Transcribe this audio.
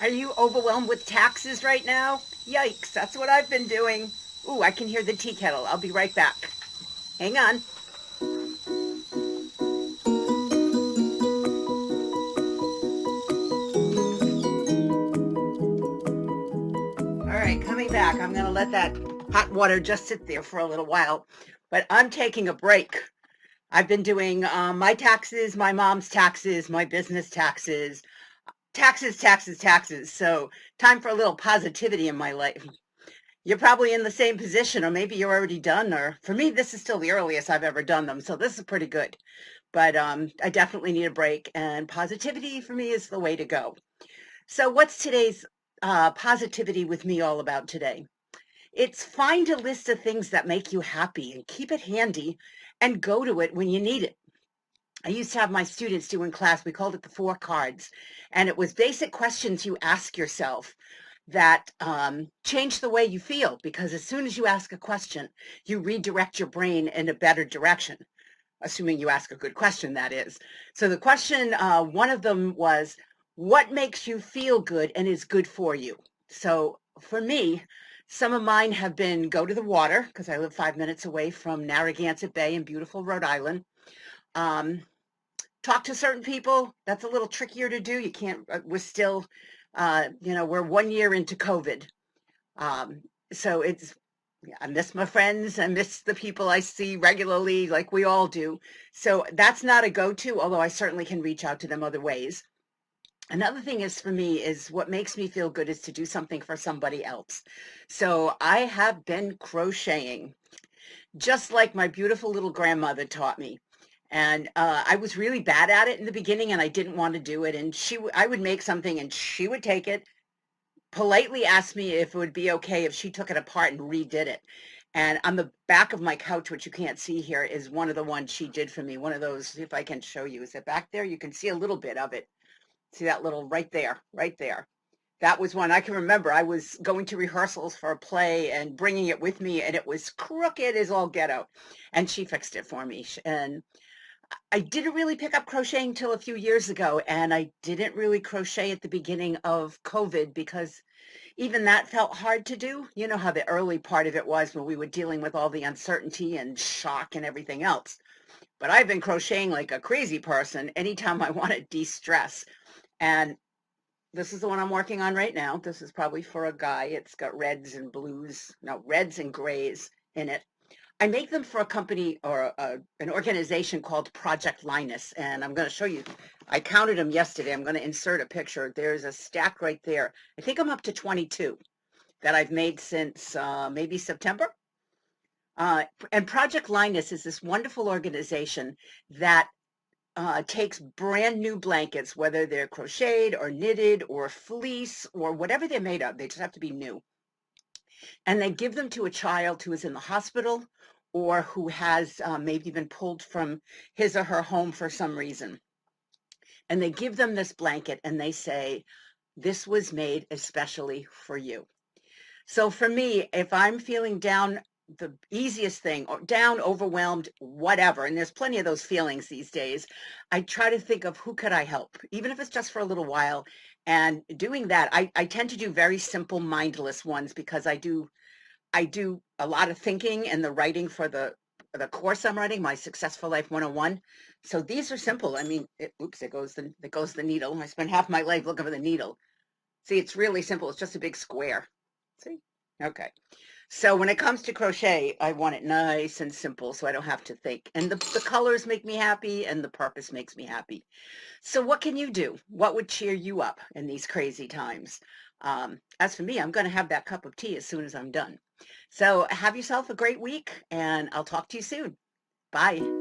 Are you overwhelmed with taxes right now? Yikes, that's what I've been doing. Ooh, I can hear the tea kettle. I'll be right back. Hang on. All right, coming back. I'm going to let that hot water just sit there for a little while, but I'm taking a break. I've been doing my taxes, my mom's taxes, my business taxes, taxes. So, time for a little positivity in my life. You're probably in the same position, or maybe you're already done. Or for me, this is still the earliest I've ever done them. So, this is pretty good. But I definitely need a break, and positivity for me is the way to go. So, what's today's positivity with me all about today? It's find a list of things that make you happy and keep it handy and go to it when you need it. I used to have my students do in class, we called it the 4 cards. And it was basic questions you ask yourself that change the way you feel. Because as soon as you ask a question, you redirect your brain in a better direction, assuming you ask a good question, that is. So the question, one of them was, what makes you feel good and is good for you? So for me, some of mine have been go to the water because I live 5 minutes away from Narragansett Bay in beautiful Rhode Island. Um, Talk to certain people. That's a little trickier to do. You can't, we're still, we're 1 year into COVID. Um, so it's, yeah, I miss my friends. I miss the people I see regularly, like we all do. So that's not a go-to, although I certainly can reach out to them other ways. Another thing is for me is what makes me feel good is to do something for somebody else. So I have been crocheting, just like my beautiful little grandmother taught me. And I was really bad at it in the beginning, and I didn't want to do it. And I would make something, and she would take it, politely ask me if it would be okay if she took it apart and redid it. And on the back of my couch, which you can't see here, is one of the ones she did for me. One of those, if I can show you, is it back there? You can see a little bit of it. See that little right there, right there. That was one I can remember. I was going to rehearsals for a play and bringing it with me, and it was crooked as all get out. And she fixed it for me. And I didn't really pick up crocheting till a few years ago, and I didn't really crochet at the beginning of COVID because even that felt hard to do. You know how the early part of it was when we were dealing with all the uncertainty and shock and everything else. But I've been crocheting like a crazy person anytime I want to de-stress. And this is the one I'm working on right now. This is probably for a guy. It's got reds and blues, no, reds and grays in it. I make them for a company or an organization called Project Linus, and I'm going to show you. I counted them yesterday. I'm going to insert a picture. There's a stack right there. I think I'm up to 22 that I've made since maybe September. And Project Linus is this wonderful organization that takes brand new blankets, whether they're crocheted or knitted or fleece or whatever they're made of. They just have to be new, and they give them to a child who is in the hospital or who has maybe been pulled from his or her home for some reason. And they give them this blanket and they say, this was made especially for you. So for me, if I'm feeling down, the easiest thing, or down, overwhelmed, whatever, and there's plenty of those feelings these days, I try to think of who could I help, even if it's just for a little while. And doing that, I tend to do very simple, mindless ones because I do a lot of thinking and the writing for the course I'm writing, my Successful Life 101. So these are simple. I mean, oops, there goes the needle. I spent half my life looking for the needle. See, it's really simple. It's just a big square. See? Okay. So when it comes to crochet, I want it nice and simple so I don't have to think. And the colors make me happy and the purpose makes me happy. So what can you do? What would cheer you up in these crazy times? As for me, I'm going to have that cup of tea as soon as I'm done. So have yourself a great week, and I'll talk to you soon. Bye.